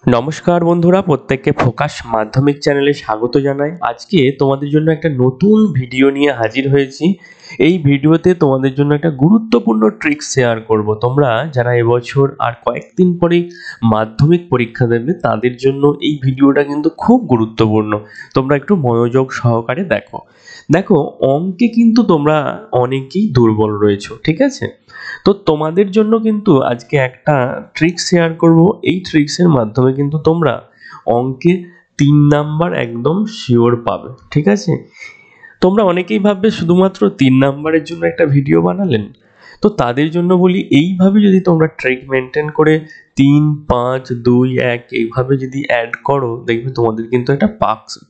নমস্কার বন্ধুরা, প্রত্যেককে ফোকাস মাধ্যমিক চ্যানেলে স্বাগত জানাই। আজকে তোমাদের জন্য একটা নতুন ভিডিও নিয়ে হাজির হয়েছি। এই ভিডিওতে তোমাদের জন্য একটা গুরুত্বপূর্ণ ট্রিক শেয়ার করব। তোমরা যারা এবছর আর কয়েকদিন পরেই মাধ্যমিক পরীক্ষা দেবে তাদের জন্য এই ভিডিওটা কিন্তু খুব গুরুত্বপূর্ণ। তোমরা একটু মনোযোগ সহকারে দেখো। দেখো, অঙ্কে কিন্তু তোমরা অনেকেই দুর্বল রয়েছো, ঠিক আছে? তো তোমাদের জন্য কিন্তু আজকে একটা ট্রিক শেয়ার করব। এই ট্রিক্সের মাধ্যমে কিন্তু তোমরা অঙ্কে 3 নাম্বার একদম শিওর পাবে, ঠিক আছে? তোমরা অনেকেই ভাববে শুধুমাত্র 3 নাম্বারের জন্য একটা ভিডিও বানালেন। তো তাদের জন্য বলি, এইভাবে যদি তোমরা ট্রিক মেনটেন করে 3, 5, 2, 1 এইভাবে যদি অ্যাড করো, দেখবে তোমাদের কিন্তু একটা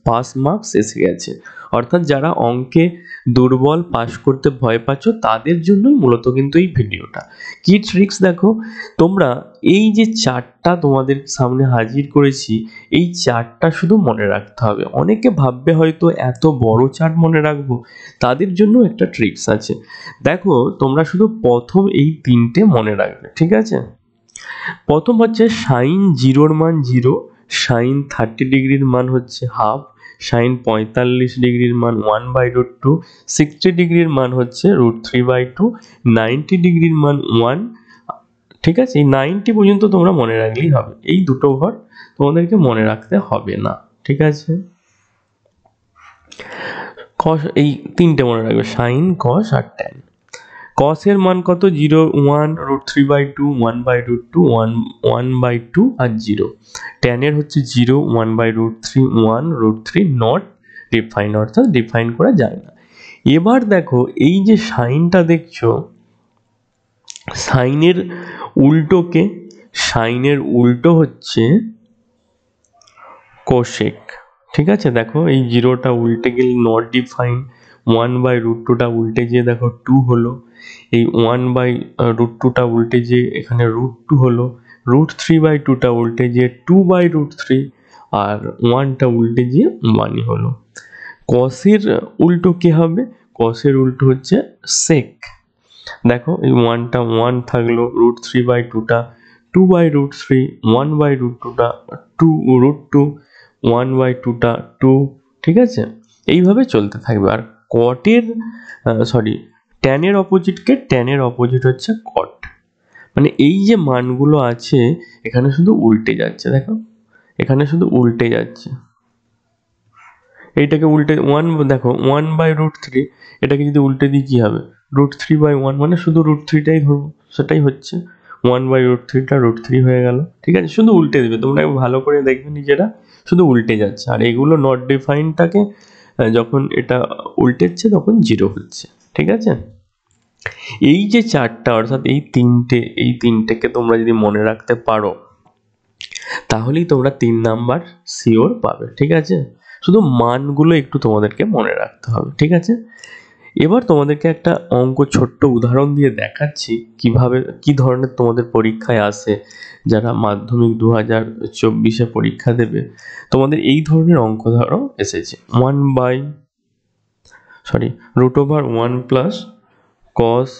পাস মার্কস এসে গেছে। অর্থাৎ যারা অঙ্কে দুর্বল, পাস করতে ভয় পাচ্ছ, তাদের জন্যই মূলত কিন্তু এই ভিডিওটা। কি ট্রিক্স দেখো, তোমরা এই যে চারটা তোমাদের সামনে হাজির করেছি, এই চারটা শুধু মনে রাখতে হবে। অনেকে ভাববে হয়তো এত বড় চার্ট মনে রাখবো, তাদের জন্য একটা ট্রিক্স আছে। দেখো, তোমরা শুধু প্রথম এই তিনটে মনে রাখবে, ঠিক আছে? প্রথম হচ্ছে সাইন 0-র মান 0, সাইন 30 ডিগ্রির মান হচ্ছে হাফ, সাইন 45 ডিগ্রির মান 1/√2, 60 ডিগ্রির মান হচ্ছে √3/2, 90 ডিগ্রির মান 1। ঠিক আছে, এই 90 পর্যন্ত তোমরা মনে রাখলেই হবে। এই দুটো ঘর তোমাদেরকে মনে রাখতে হবে না, ঠিক আছে? কস, এই তিনটে মনে রাখবে, সাইন, কস আর ট্যান। কসের মান কত? 0, 1, √3/2, 1/√2, 1/2 আর 0। ট্যানের হচ্ছে 0, 1/√3, 1√3, নট ডিফাইন, অর্থাৎ ডিফাইন করা যায় না। এবার দেখো, এই যে সাইনটা দেখছো, সাইনের উল্টোকে, সাইনের উল্টো হচ্ছে কোসেক, ঠিক আছে? দেখো, এই 0টা উল্টে গেলে নট ডিফাইন, 1/√2টা উল্টে যেয়ে দেখো 2 হলো, এই 1/√2টা উল্টে যে এখানে √2 হলো, √3/2টা উল্টে যে 2/√3, আর 1টা উল্টে যে 1ই হলো। কসের উল্টো কি হবে? কসের উল্টো হচ্ছে সেক। দেখো, এই 1টা 1 থাকলো, √3/2টা 2/√3, 1/√2টা 2√2, 1/2টা 2, ঠিক আছে? এইভাবে চলতে থাকবে। আর কটের ট্যানের অপোজিটকে, ট্যানের অপোজিট হচ্ছে কট। মানে এই যে মানগুলো আছে এখানে শুধু উল্টে যাচ্ছে, দেখো এখানে শুধু উল্টে যাচ্ছে। এইটাকে উল্টে 1, দেখো 1/√3, এটাকে যদি উল্টে দিই কি হবে? √3/1, মানে শুধু √3টাই ধরবো, সেটাই হচ্ছে 1/√3টা √3 হয়ে গেল, ঠিক আছে? শুধু উল্টে দেবে, তোমরা ভালো করে দেখবে নিজেরা, শুধু উল্টে যাচ্ছে। আর এগুলো নট ডিফাইনটাকে যখন এটা উল্টেচ্ছে তখন 0 হচ্ছে, ঠিক আছে? এই যে চারটা, অর্থাৎ এই তিনটেকে তোমরা যদি মনে রাখতে পারো, তাহলেই তোমরা 3 নাম্বার শিওর পাবে, ঠিক আছে? শুধু মানগুলো একটু তোমাদেরকে মনে রাখতে হবে, ঠিক আছে? এবার তোমাদেরকে একটা অঙ্ক ছোট্ট উদাহরণ দিয়ে দেখাচ্ছি কিভাবে, কি ধরনের তোমাদের পরীক্ষায় আসে। যারা মাধ্যমিক 2024-এ পরীক্ষা দেবে, তোমাদের এই ধরনের অঙ্ক ধরো এসেছে। √1 plus cos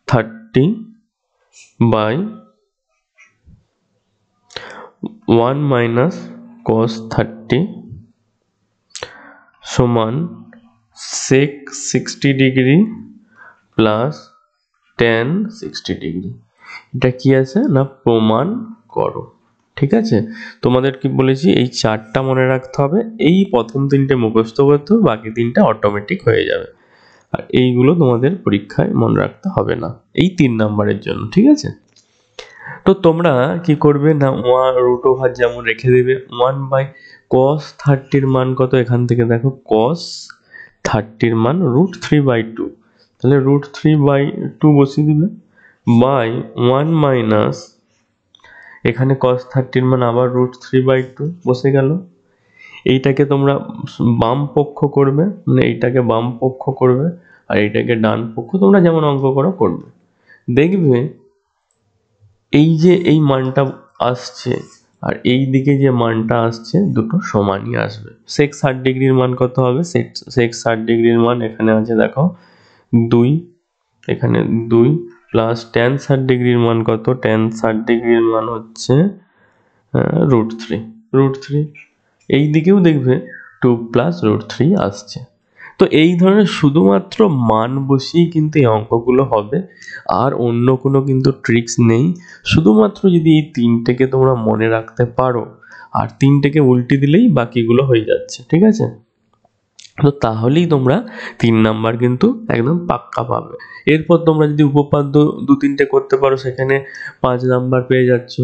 30 by 1 minus cos 30 সমান sec 60 degree plus tan 60 degree. এটা কি আছে না, প্রমাণ করো, ঠিক আছে? তোমাদের কি বলেছি, এই চারটা মনে রাখতে হবে। এই প্রথম তিনটে মুখস্থ করতে হবে, বাকি তিনটা অটোমেটিক হয়ে যাবে। আর এইগুলো তোমাদের পরীক্ষায় মনে রাখতে হবে না, এই 3 নাম্বারের জন্য, ঠিক আছে? তো তোমরা কি করবে না, √, যেমন রেখে দেবে। 1/cos 30-র মান কত? এখান থেকে দেখো, cos 30-র মান √3/2, তাহলে √3/2 বসিয়ে দিবে, বাই 1 মাইনাস, এখানে cos 30-র মান আবার √3/2 বসে গেল। এইটাকে তোমরা বাম পক্ষ করবে, মানে এইটাকে বাম পক্ষ করবে, আর এইটাকে ডান পক্ষ, তোমরা যেমন অঙ্ক করবে। দেখবে এই যে এই মানটা আসছে আর এই দিকে যে মানটা আসছে, দুটো সমানই আসবে। sec 60 ডিগ্রির মান কত হবে? sec 60 ডিগ্রির মান এখানে আছে, দেখো 2, এখানে 2, প্লাস tan 60 ডিগ্রির মান কত? tan 60 ডিগ্রির মান হচ্ছে √3 এই দিকেও দেখবে 2 প্লাস √3 আসছে। তো এই ধরনের শুধুমাত্র মান বসিয়েই কিন্তু এই অঙ্কগুলো হবে, আর অন্য কোনো কিন্তু ট্রিক্স নেই। শুধুমাত্র যদি এই তিনটেকে তোমরা মনে রাখতে পারো আর তিনটেকে উল্টে দিলেই বাকিগুলো হয়ে যাচ্ছে, ঠিক আছে? তো তাহলেই তোমরা 3 নাম্বার কিন্তু একদম পাক্কা পাবে। এরপর তোমরা যদি উপপাদ্য 2-3টে করতে পারো, সেখানে 5 নাম্বার পেয়ে যাচ্ছ,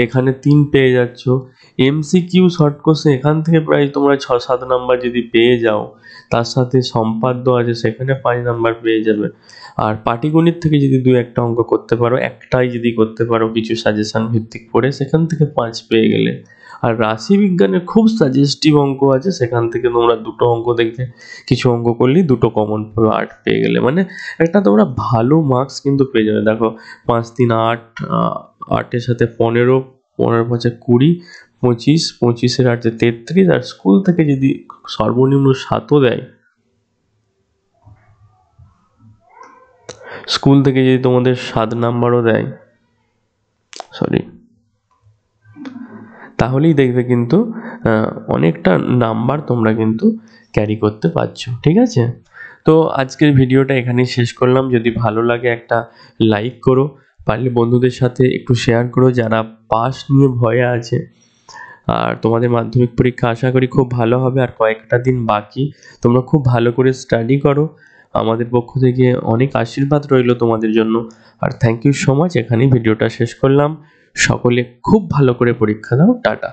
এখানে 3 পেয়ে যাচ্ছ। MCQ শর্ট কোশ্চেন এখান থেকে প্রায় তোমরা 6-7 নাম্বার যদি পেয়ে যাও, তার সাথে সম্পাদ্য আছে সেখানে 5 নাম্বার পেয়ে যাবে। আর পাটিগণিত থেকে যদি 2-1টা অঙ্ক করতে পারো, একটাই যদি করতে পারো কিছু সাজেশন ভিত্তিক পড়ে, সেখান থেকে 5 পেয়ে গেলে। আর রাশিবিজ্ঞানের খুব সাজেস্টিভ অঙ্ক আছে, সেখান থেকে তোমরা 2টো অঙ্ক দেখবে, কিছু অঙ্ক করলেই 2টো কমন পাবে, 8 পেয়ে গেলে। মানে একটা তোমরা ভালো মার্কস কিন্তু পেয়ে যাবে। দেখো 5-3 8, 8-এর সাথে 15, 15-5 20, 25, 25-এর 8 33, আর স্কুল থেকে যদি সর্বনিম্ন 7ও দেয়, স্কুল থেকে যদি তোমাদের 7 নাম্বারও দেয়, তাহলেই দেখবে কিন্তু অনেকটা নাম্বার তোমরা কিন্তু ক্যারি করতে পারছো, ঠিক আছে? তো আজকের ভিডিওটা এখানেই শেষ করলাম। যদি ভালো লাগে একটা লাইক করো, পারলে বন্ধুদের সাথে একটু শেয়ার করো যারা পাস নিয়ে ভয়ে আছে। আর তোমাদের মাধ্যমিক পরীক্ষা আশা করি খুব ভালো হবে, আর কয়েকটা দিন বাকি। তোমরা খুব ভালো করে স্টাডি করো, আমাদের পক্ষ থেকে অনেক আশীর্বাদ রইল তোমাদের জন্য। আর থ্যাংক ইউ সো মাচ। এখানেই ভিডিওটা শেষ করলাম। সকলে খুব ভালো করে পরীক্ষা দাও। টাটা।